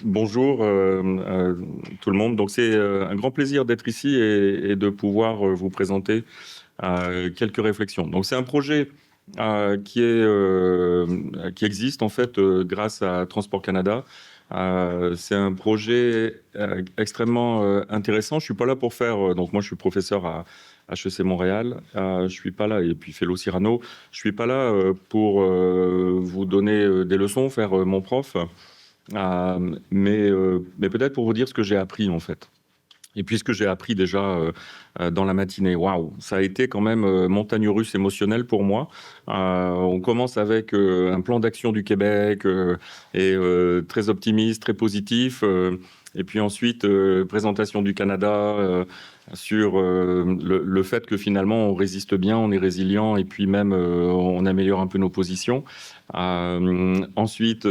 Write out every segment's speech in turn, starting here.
Bonjour tout le monde. Donc c'est un grand plaisir d'être ici et de pouvoir vous présenter quelques réflexions. Donc c'est un projet qui existe en fait grâce à Transport Canada. C'est un projet extrêmement intéressant. Je suis pas là pour faire. Donc moi je suis professeur à HEC Montréal. Je suis pas là et puis fellow Cyrano. Je suis pas là pour vous donner des leçons, faire mon prof. Mais peut-être pour vous dire ce que j'ai appris en fait. Et puis ce que j'ai appris déjà dans la matinée, waouh, ça a été quand même montagne russe émotionnelle pour moi. On commence avec un plan d'action du Québec très optimiste, très positif. Et puis ensuite, présentation du Canada sur le fait que finalement on résiste bien, on est résilient et puis même on améliore un peu nos positions. Ensuite,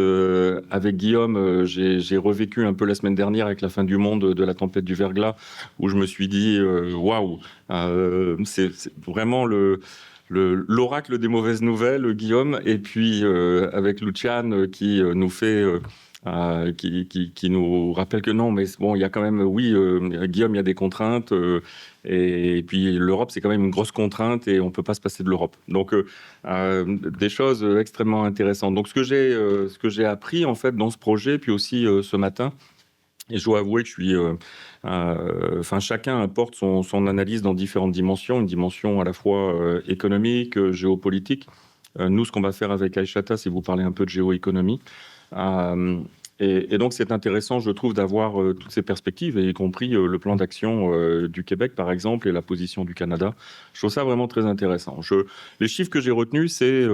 avec Guillaume, j'ai revécu un peu la semaine dernière avec la fin du monde de la tempête du verglas, où je me suis dit, waouh, c'est vraiment l'oracle des mauvaises nouvelles, Guillaume, et puis avec Luciane qui nous fait... qui nous rappelle que non, mais bon, il y a quand même, oui, Guillaume, il y a des contraintes, et puis l'Europe, c'est quand même une grosse contrainte, et on peut pas se passer de l'Europe. Donc, des choses extrêmement intéressantes. Donc, ce que j'ai appris en fait dans ce projet, puis aussi ce matin, et je dois avouer que je suis, enfin, chacun apporte son analyse dans différentes dimensions, une dimension à la fois économique, géopolitique. Nous, ce qu'on va faire avec Aïchata, c'est vous parler un peu de géoéconomie. Euh, et donc, c'est intéressant, je trouve, d'avoir toutes ces perspectives, et y compris le plan d'action du Québec, par exemple, et la position du Canada. Je trouve ça vraiment très intéressant. Les chiffres que j'ai retenus, c'est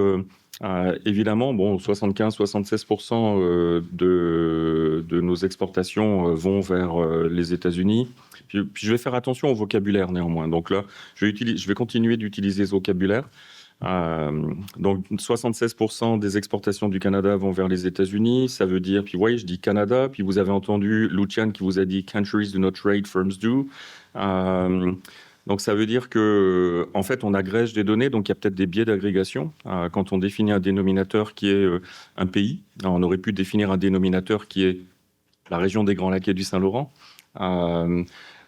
évidemment, bon, 75-76% de nos exportations vont vers les États-Unis. Puis je vais faire attention au vocabulaire néanmoins. Donc là, je vais continuer d'utiliser ce vocabulaire. Donc 76% des exportations du Canada vont vers les États-Unis. Ça veut dire, puis oui, je dis Canada, puis vous avez entendu Lucian qui vous a dit countries do not trade, firms do. Donc ça veut dire que en fait on agrège des données, donc il y a peut-être des biais d'agrégation. Quand on définit un dénominateur qui est un pays, alors, on aurait pu définir un dénominateur qui est la région des Grands Lacs et du Saint-Laurent.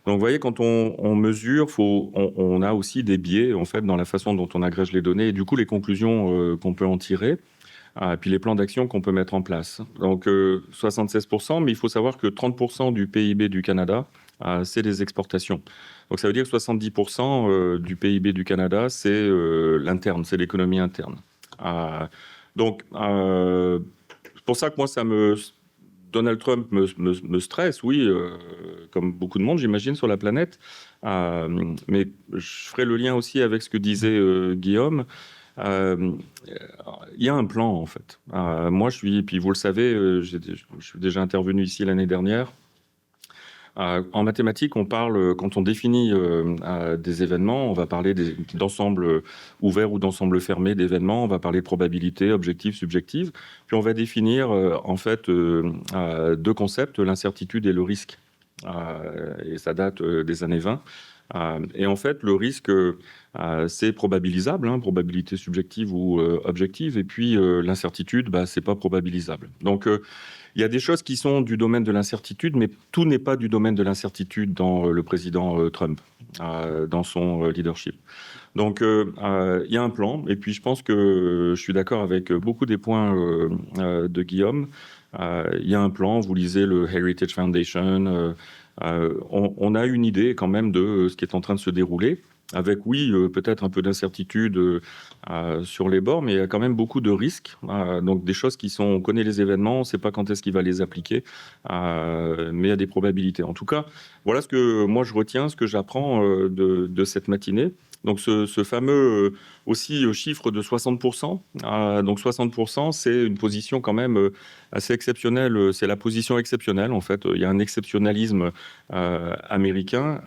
Donc, vous voyez, quand on mesure, on a aussi des biais en fait dans la façon dont on agrège les données et du coup les conclusions qu'on peut en tirer, et puis les plans d'action qu'on peut mettre en place. Donc, 76%, mais il faut savoir que 30% du PIB du Canada, c'est des exportations. Donc, ça veut dire que 70% du PIB du Canada, c'est l'interne, c'est l'économie interne. Donc, c'est pour ça que moi, Donald Trump me stresse, oui, comme beaucoup de monde, j'imagine, sur la planète. Mais je ferai le lien aussi avec ce que disait Guillaume. Euh, Il y a un plan, en fait. Moi, puis vous le savez, je suis déjà intervenu ici l'année dernière. En mathématiques, on parle, quand on définit des événements, on va parler d'ensemble ouvert ou d'ensemble fermé d'événements, on va parler de probabilité, objective, subjective, puis on va définir en fait deux concepts, l'incertitude et le risque. Et ça date des années 20. Et en fait, le risque, c'est probabilisable, hein, probabilité subjective ou objective, et puis l'incertitude, bah, c'est pas probabilisable. Donc, il y a des choses qui sont du domaine de l'incertitude, mais tout n'est pas du domaine de l'incertitude dans le président Trump, dans son leadership. Donc, il y a un plan, et puis je pense que je suis d'accord avec beaucoup des points de Guillaume. Il y a un plan, vous lisez le Heritage Foundation, on a une idée quand même de ce qui est en train de se dérouler. Avec, oui, peut-être un peu d'incertitude sur les bords, mais il y a quand même beaucoup de risques. Donc, des choses on connaît les événements, on ne sait pas quand est-ce qu'il va les appliquer, mais il y a des probabilités. En tout cas, voilà ce que moi je retiens, ce que j'apprends de cette matinée. Donc, ce fameux aussi chiffre de 60%. Donc, 60%, c'est une position quand même assez exceptionnelle. C'est la position exceptionnelle, en fait. Il y a un exceptionnalisme américain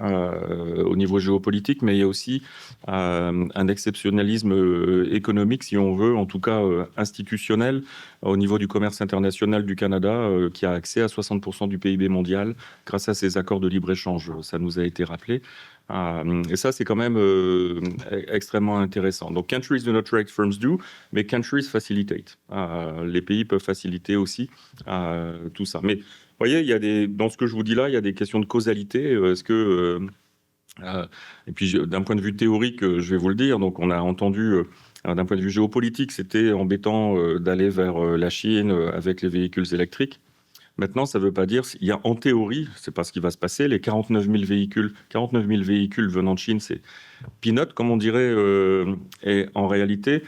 au niveau géopolitique, mais il y a aussi un exceptionnalisme économique, si on veut, en tout cas institutionnel, au niveau du commerce international du Canada, qui a accès à 60% du PIB mondial grâce à ces accords de libre-échange. Ça nous a été rappelé. Et ça, c'est quand même extrêmement intéressant. Donc, countries do not trade, firms do, mais countries facilitate. Les pays peuvent faciliter aussi tout ça. Mais voyez, dans ce que je vous dis là, il y a des questions de causalité. Est-ce que et puis, d'un point de vue théorique, je vais vous le dire. Donc, on a entendu, d'un point de vue géopolitique, c'était embêtant d'aller vers la Chine avec les véhicules électriques. Maintenant, ça ne veut pas dire, il y a en théorie, c'est pas ce qui va se passer, les 49 000 véhicules venant de Chine, c'est peanut, comme on dirait, et en réalité,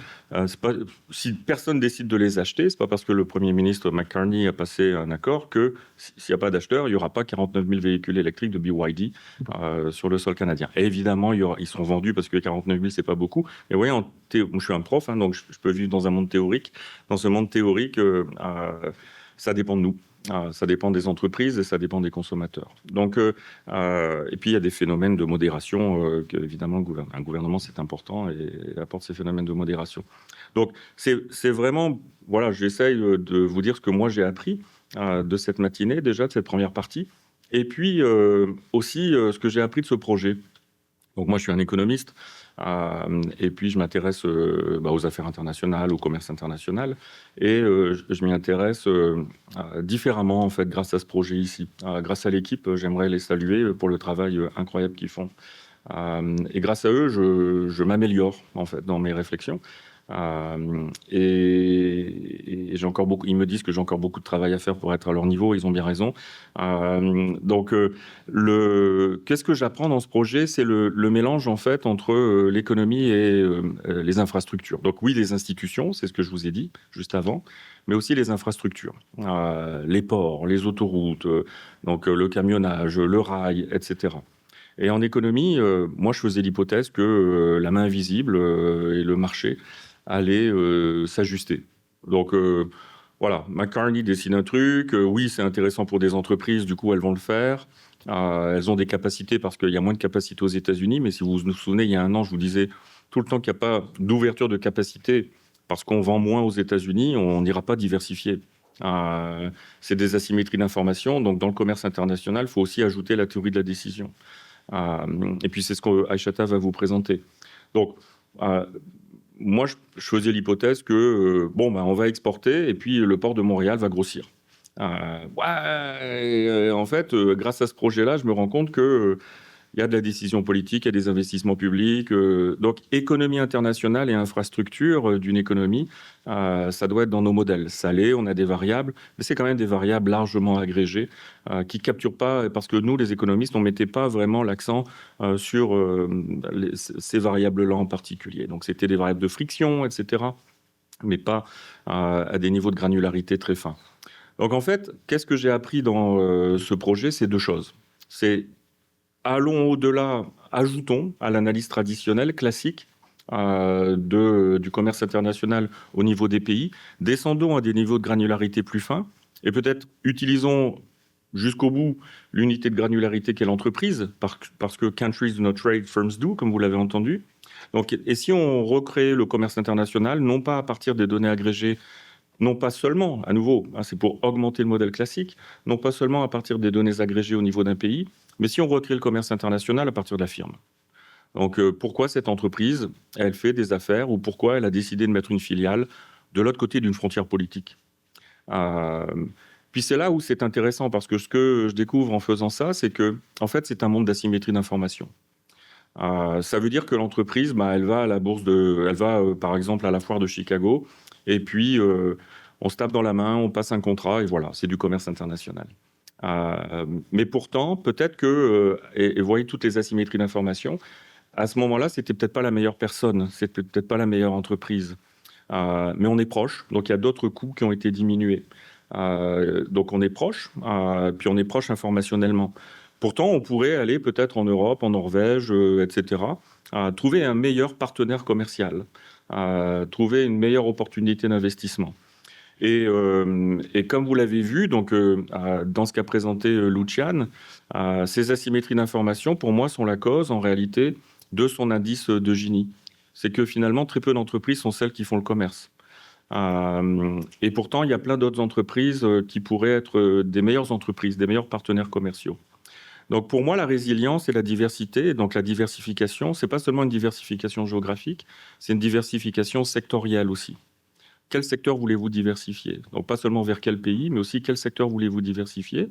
c'est pas, si personne décide de les acheter, c'est pas parce que le Premier ministre McCartney a passé un accord que s'il n'y a pas d'acheteurs, il n'y aura pas 49 000 véhicules électriques de BYD sur le sol canadien. Et évidemment, ils sont vendus parce que 49 000, c'est pas beaucoup. Et vous voyez, je suis un prof, hein, donc je peux vivre dans un monde théorique. Dans ce monde théorique, ça dépend de nous. Ça dépend des entreprises et ça dépend des consommateurs. Donc, et puis il y a des phénomènes de modération que, évidemment, un gouvernement, c'est important et apporte ces phénomènes de modération. Donc, c'est vraiment, voilà, j'essaye de vous dire ce que moi j'ai appris de cette matinée, déjà, de cette première partie, et puis aussi ce que j'ai appris de ce projet. Donc moi, je suis un économiste et puis je m'intéresse aux affaires internationales, au commerce international et je m'y intéresse différemment en fait grâce à ce projet ici. Grâce à l'équipe, j'aimerais les saluer pour le travail incroyable qu'ils font. Et grâce à eux, je m'améliore en fait dans mes réflexions. Et j'ai encore beaucoup. Ils me disent que j'ai encore beaucoup de travail à faire pour être à leur niveau. Ils ont bien raison. Donc, qu'est-ce que j'apprends dans ce projet? C'est le mélange en fait entre l'économie et les infrastructures. Donc oui, les institutions, c'est ce que je vous ai dit juste avant, mais aussi les infrastructures, les ports, les autoroutes, donc le camionnage, le rail, etc. Et en économie, moi, je faisais l'hypothèse que la main invisible et le marché allaient s'ajuster. Donc, voilà, McCartney dessine un truc. Oui, c'est intéressant pour des entreprises, du coup, elles vont le faire. Elles ont des capacités parce qu'il y a moins de capacités aux États-Unis. Mais si vous vous souvenez, il y a un an, je vous disais tout le temps qu'il n'y a pas d'ouverture de capacité parce qu'on vend moins aux États-Unis, on n'ira pas diversifier. C'est des asymétries d'information. Donc, dans le commerce international, il faut aussi ajouter la théorie de la décision. Et puis c'est ce qu'Aïchata va vous présenter. Donc, moi, je faisais l'hypothèse que, on va exporter et puis le port de Montréal va grossir. En fait, grâce à ce projet-là, je me rends compte que il y a de la décision politique, il y a des investissements publics. Donc, économie internationale et infrastructure d'une économie, ça doit être dans nos modèles. Ça l'est, on a des variables, mais c'est quand même des variables largement agrégées qui ne capturent pas, parce que nous, les économistes, on ne mettait pas vraiment l'accent sur ces variables-là en particulier. Donc, c'était des variables de friction, etc., mais pas à des niveaux de granularité très fins. Donc, en fait, qu'est-ce que j'ai appris dans ce projet? C'est deux choses. C'est allons au-delà, ajoutons à l'analyse traditionnelle, classique, du commerce international au niveau des pays, descendons à des niveaux de granularité plus fins, et peut-être utilisons jusqu'au bout l'unité de granularité qu'est l'entreprise, parce que countries do not trade, firms do, comme vous l'avez entendu. Donc, et si on recrée le commerce international, non pas à partir des données agrégées, non pas seulement, à nouveau, c'est pour augmenter le modèle classique, non pas seulement à partir des données agrégées au niveau d'un pays, mais si on recrée le commerce international à partir de la firme. Donc pourquoi cette entreprise, elle fait des affaires ou pourquoi elle a décidé de mettre une filiale de l'autre côté d'une frontière politique. Puis c'est là où c'est intéressant parce que ce que je découvre en faisant ça, c'est que en fait c'est un monde d'asymétrie d'information. Ça veut dire que l'entreprise, elle va à la bourse elle va par exemple à la foire de Chicago et puis on se tape dans la main, on passe un contrat et voilà, c'est du commerce international. Mais pourtant, peut-être que, et voyez toutes les asymétries d'information, à ce moment-là, c'était peut-être pas la meilleure personne, c'était peut-être pas la meilleure entreprise. Mais on est proche, donc il y a d'autres coûts qui ont été diminués. Donc on est proche, puis on est proche informationnellement. Pourtant, on pourrait aller peut-être en Europe, en Norvège, etc., trouver un meilleur partenaire commercial, trouver une meilleure opportunité d'investissement. Et comme vous l'avez vu, donc, dans ce qu'a présenté Lucian, ces asymétries d'information, pour moi, sont la cause, en réalité, de son indice de Gini. C'est que finalement, très peu d'entreprises sont celles qui font le commerce. Et pourtant, il y a plein d'autres entreprises qui pourraient être des meilleures entreprises, des meilleurs partenaires commerciaux. Donc pour moi, la résilience et la diversité, donc la diversification, c'est pas seulement une diversification géographique, c'est une diversification sectorielle aussi. Quel secteur voulez-vous diversifier? Donc pas seulement vers quel pays, mais aussi quel secteur voulez-vous diversifier?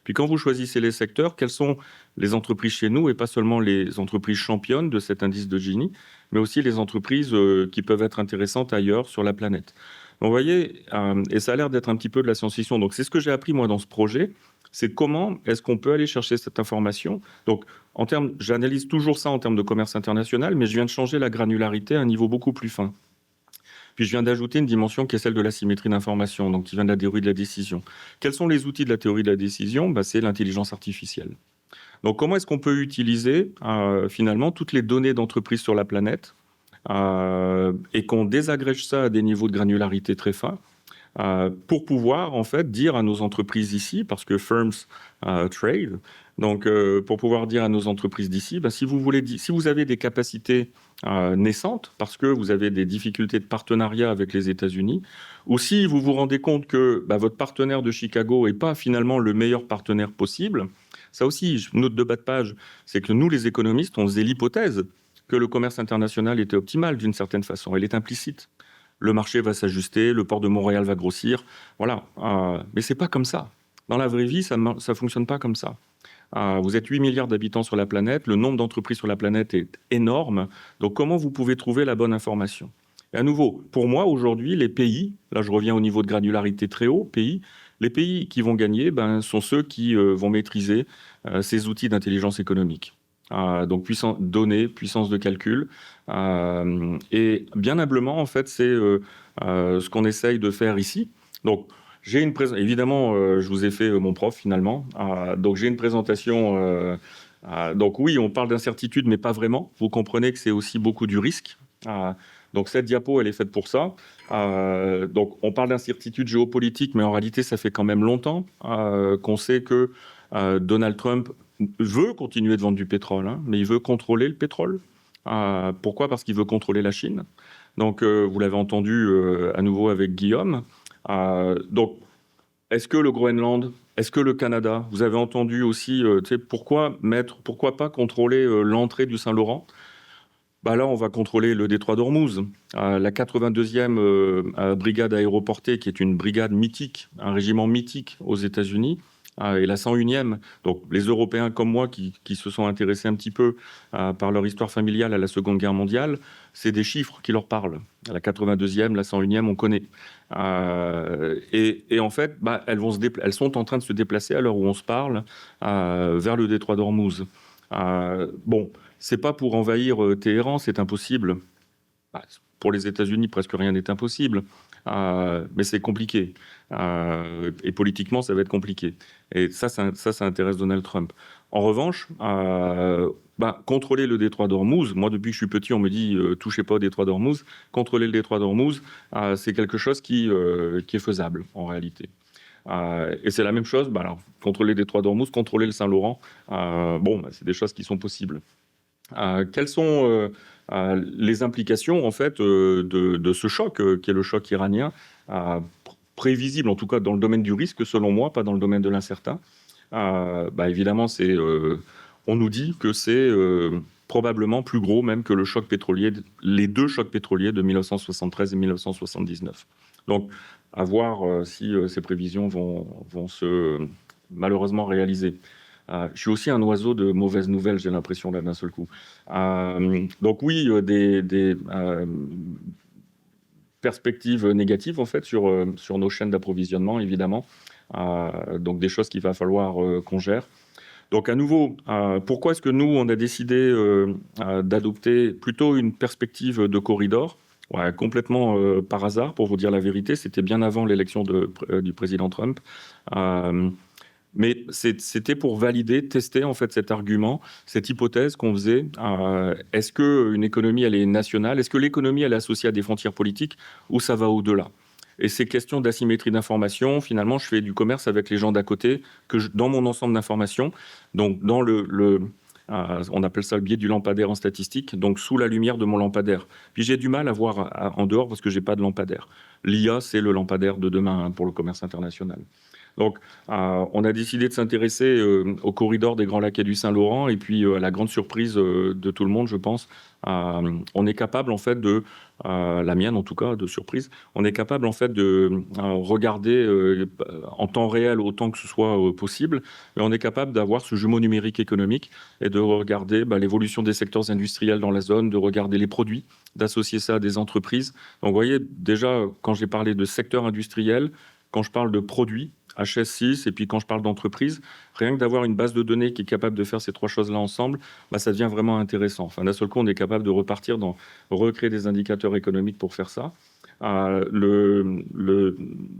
Puis quand vous choisissez les secteurs, quelles sont les entreprises chez nous, et pas seulement les entreprises championnes de cet indice de Gini, mais aussi les entreprises qui peuvent être intéressantes ailleurs sur la planète. Donc, vous voyez, et ça a l'air d'être un petit peu de la science-fiction. Donc c'est ce que j'ai appris moi dans ce projet, c'est comment est-ce qu'on peut aller chercher cette information. Donc j'analyse toujours ça en termes de commerce international, mais je viens de changer la granularité à un niveau beaucoup plus fin. Puis je viens d'ajouter une dimension qui est celle de la symétrie d'information, donc qui vient de la théorie de la décision. Quels sont les outils de la théorie de la décision? C'est l'intelligence artificielle. Donc comment est-ce qu'on peut utiliser finalement toutes les données d'entreprises sur la planète et qu'on désagrège ça à des niveaux de granularité très fins pour pouvoir en fait dire à nos entreprises ici, parce que firms trade, donc pour pouvoir dire à nos entreprises d'ici, si vous avez des capacités naissantes, parce que vous avez des difficultés de partenariat avec les États-Unis, ou si vous vous rendez compte que votre partenaire de Chicago n'est pas finalement le meilleur partenaire possible, ça aussi, une note de bas de page, c'est que nous les économistes, on faisait l'hypothèse que le commerce international était optimal d'une certaine façon, elle est implicite. Le marché va s'ajuster, le port de Montréal va grossir, voilà. Mais c'est pas comme ça. Dans la vraie vie, ça fonctionne pas comme ça. Vous êtes 8 milliards d'habitants sur la planète, le nombre d'entreprises sur la planète est énorme. Donc comment vous pouvez trouver la bonne information? Et à nouveau, pour moi, aujourd'hui, les pays, là je reviens au niveau de granularité très haut, les pays qui vont gagner sont ceux qui vont maîtriser ces outils d'intelligence économique. Donc données, puissance de calcul. Et bien humblement, en fait, c'est ce qu'on essaye de faire ici. Donc, j'ai une présentation. Évidemment, je vous ai fait mon prof finalement. Donc, j'ai une présentation. Donc, oui, on parle d'incertitude, mais pas vraiment. Vous comprenez que c'est aussi beaucoup du risque. Donc, cette diapo, elle est faite pour ça. Donc, on parle d'incertitude géopolitique, mais en réalité, ça fait quand même longtemps qu'on sait que Donald Trump veut continuer de vendre du pétrole, mais il veut contrôler le pétrole. Pourquoi? Parce qu'il veut contrôler la Chine. Donc, vous l'avez entendu à nouveau avec Guillaume. Donc, est-ce que le Groenland, est-ce que le Canada, vous avez entendu aussi, pourquoi pas contrôler l'entrée du Saint-Laurent? Là, on va contrôler le détroit d'Ormuz. La 82e brigade aéroportée, qui est une brigade mythique, un régiment mythique aux États-Unis, et la 101e, donc les Européens comme moi qui se sont intéressés un petit peu par leur histoire familiale à la Seconde Guerre mondiale, c'est des chiffres qui leur parlent. La 82e, la 101e, on connaît. Et en fait, elles sont en train de se déplacer à l'heure où on se parle vers le détroit d'Ormuz. C'est pas pour envahir Téhéran, c'est impossible. Pour les États-Unis, presque rien n'est impossible. Mais c'est compliqué. Et politiquement, ça va être compliqué. Et ça intéresse Donald Trump. En revanche, contrôler le détroit d'Ormuz, moi, depuis que je suis petit, on me dit touchez pas au détroit d'Ormuz. Contrôler le détroit d'Ormuz, c'est quelque chose qui est faisable, en réalité. Et c'est la même chose, contrôler le détroit d'Ormuz, contrôler le Saint-Laurent, c'est des choses qui sont possibles. Quelles sont les implications en fait de ce choc qui est le choc iranien, prévisible en tout cas dans le domaine du risque selon moi, pas dans le domaine de l'incertain. Évidemment, on nous dit que c'est probablement plus gros même que les deux chocs pétroliers de 1973 et 1979. Donc, à voir si ces prévisions vont se malheureusement réaliser. Je suis aussi un oiseau de mauvaises nouvelles, j'ai l'impression, là, d'un seul coup. Donc oui, des perspectives négatives, en fait, sur nos chaînes d'approvisionnement, évidemment. Donc des choses qu'il va falloir qu'on gère. Donc à nouveau, pourquoi est-ce que nous, on a décidé d'adopter plutôt une perspective de corridor? Complètement par hasard, pour vous dire la vérité. C'était bien avant l'élection du président Trump. Mais c'était pour valider, tester en fait cet argument, cette hypothèse qu'on faisait. Est-ce qu'une économie, elle est nationale? Est-ce que l'économie, elle est associée à des frontières politiques ou ça va au-delà? Et ces questions d'asymétrie d'information, finalement, je fais du commerce avec les gens d'à côté, dans mon ensemble d'informations, donc dans on appelle ça le biais du lampadaire en statistique, donc sous la lumière de mon lampadaire. Puis j'ai du mal à voir en dehors parce que j'ai pas de lampadaire. L'IA, c'est le lampadaire de demain pour le commerce international. Donc, on a décidé de s'intéresser au corridor des Grands Lacs et du Saint-Laurent, et puis à la grande surprise de tout le monde, je pense, on est capable en fait de, la mienne en tout cas, de surprise, on est capable en fait de regarder en temps réel autant que ce soit possible, mais on est capable d'avoir ce jumeau numérique économique et de regarder l'évolution des secteurs industriels dans la zone, de regarder les produits, d'associer ça à des entreprises. Donc, vous voyez, déjà, quand j'ai parlé de secteur industriel, quand je parle de produits, HS6, et puis quand je parle d'entreprise, rien que d'avoir une base de données qui est capable de faire ces trois choses-là ensemble, ça devient vraiment intéressant. Enfin, d'un seul coup, on est capable de repartir dans recréer des indicateurs économiques pour faire ça.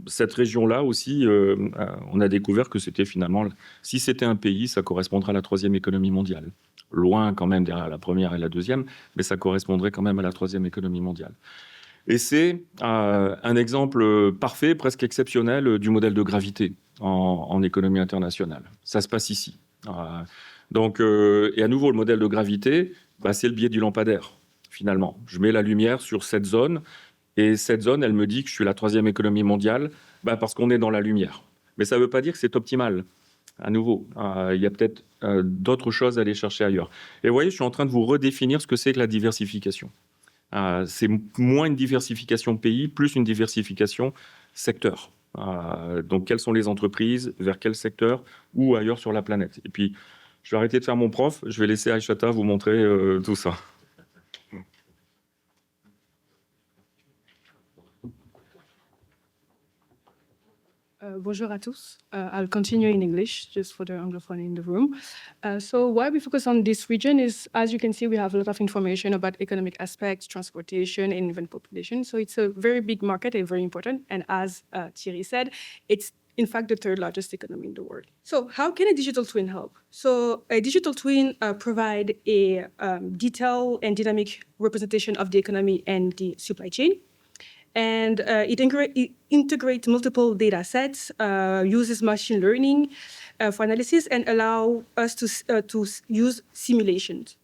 Cette région-là aussi, on a découvert que c'était finalement, si c'était un pays, ça correspondrait à la troisième économie mondiale. Loin quand même derrière la première et la deuxième, mais ça correspondrait quand même à la troisième économie mondiale. Et c'est un exemple parfait, presque exceptionnel, du modèle de gravité en économie internationale. Ça se passe ici. Et à nouveau, le modèle de gravité, c'est le biais du lampadaire, finalement. Je mets la lumière sur cette zone, et cette zone, elle me dit que je suis la troisième économie mondiale, parce qu'on est dans la lumière. Mais ça ne veut pas dire que c'est optimal. À nouveau, il y a peut-être d'autres choses à aller chercher ailleurs. Et vous voyez, je suis en train de vous redéfinir ce que c'est que la diversification. C'est moins une diversification pays, plus une diversification secteur. Donc, quelles sont les entreprises, vers quel secteur, ou ailleurs sur la planète. Et puis, je vais arrêter de faire mon prof, je vais laisser Aïchata vous montrer tout ça. Bonjour à tous. I'll continue in English just for the Anglophone in the room. So why we focus on this region is, as you can see, we have a lot of information about economic aspects, transportation, and even population. So it's a very big market and very important. And as Thierry said, it's in fact the third largest economy in the world. So how can a digital twin help? So a digital twin provide a detailed and dynamic representation of the economy and the supply chain. And it integrates multiple data sets, uses machine learning for analysis, and allow us to use simulations.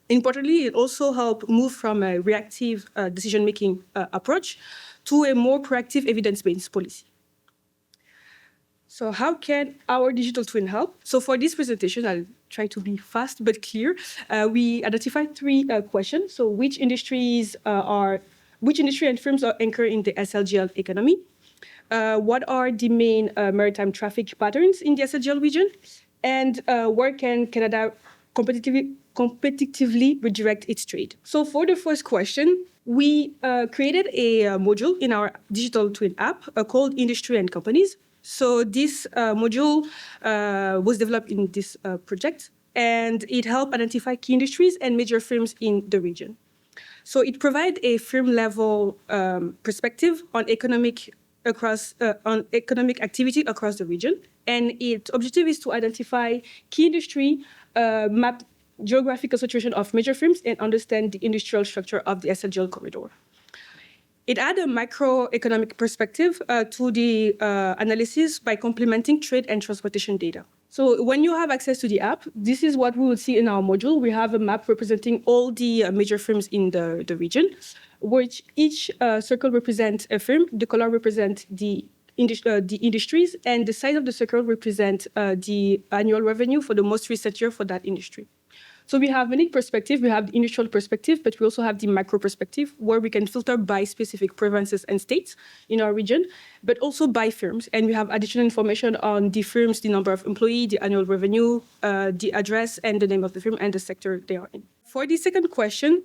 Importantly, it also helps move from a reactive decision-making approach to a more proactive evidence-based policy. So how can our digital twin help? So for this presentation, I'll try to be fast but clear. We identified three questions. So which industry and firms are anchored in the SLGL economy? What are the main maritime traffic patterns in the SLGL region? And where can Canada competitively redirect its trade? So for the first question, we created a module in our digital twin app called Industry and Companies. So this module was developed in this project, and it helped identify key industries and major firms in the region. So it provides a firm-level perspective on economic activity across the region, and its objective is to identify key industry, map geographical situation of major firms, and understand the industrial structure of the SLGL corridor. It adds a macroeconomic perspective to the analysis by complementing trade and transportation data. So when you have access to the app, this is what we will see in our module. We have a map representing all the major firms in the region, which each circle represents a firm. The color represents the industries, and the size of the circle represents the annual revenue for the most recent year for that industry. So we have many perspectives. We have the industrial perspective, but we also have the macro perspective, where we can filter by specific provinces and states in our region, but also by firms. And we have additional information on the firms, the number of employees, the annual revenue, the address, and the name of the firm and the sector they are in. For the second question,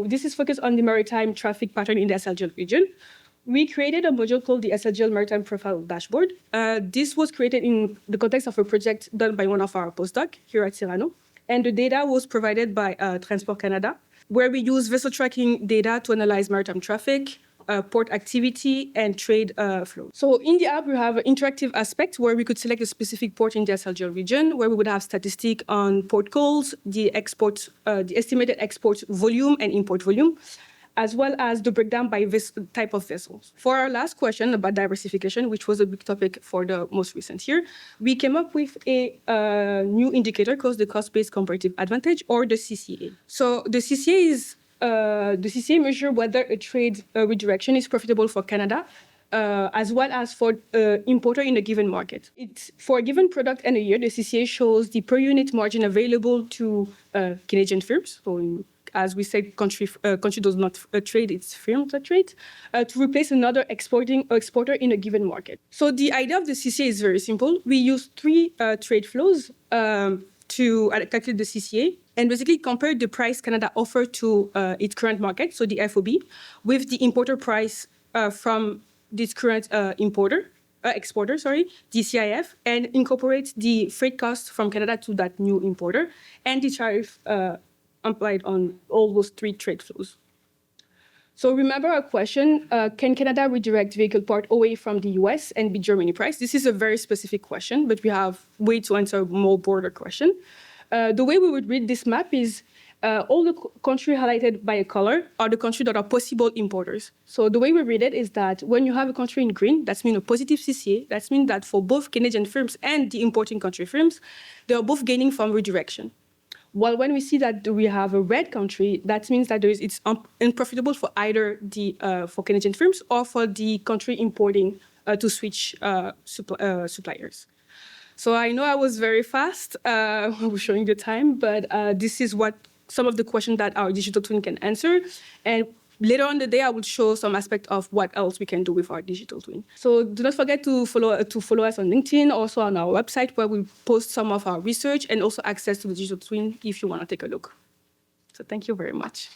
this is focused on the maritime traffic pattern in the SLGL region. We created a module called the SLGL Maritime Profile Dashboard. This was created in the context of a project done by one of our postdocs here at Cyrano. And the data was provided by Transport Canada, where we use vessel tracking data to analyze maritime traffic, port activity, and trade flow. So in the app, we have an interactive aspect where we could select a specific port in the SLGL region, where we would have statistics on port calls, the estimated export volume and import volume, as well as the breakdown by type of vessels. For our last question about diversification, which was a big topic for the most recent year, we came up with a new indicator called the Cost-Based Comparative Advantage, or the CCA. So the CCA measures whether a trade redirection is profitable for Canada as well as for importer in a given market. For a given product and a year, the CCA shows the per unit margin available to Canadian firms. So as we said, country does not trade, it's firms that trade, to replace another exporter in a given market. So the idea of the CCA is very simple. We use three trade flows to calculate the CCA, and basically compare the price Canada offers to its current market, so the FOB, with the importer price from this current exporter, the CIF, and incorporate the freight cost from Canada to that new importer, and the tariff applied on all those three trade flows. So remember our question, can Canada redirect vehicle part away from the US and be Germany price? This is a very specific question, but we have way to answer a more broader question. The way we would read this map is all the countries highlighted by a color are the countries that are possible importers. So the way we read it is that when you have a country in green, that means a positive CCA. That means that for both Canadian firms and the importing country firms, they are both gaining from redirection. While when we see that we have a red country, that means that it's unprofitable for either for Canadian firms or for the country importing to switch suppliers. So I know I was very fast. I was showing the time, but this is what some of the questions that our digital twin can answer. And later on in the day, I will show some aspect of what else we can do with our digital twin. So do not forget to follow us on LinkedIn, also on our website, where we post some of our research and also access to the digital twin if you want to take a look. So thank you very much.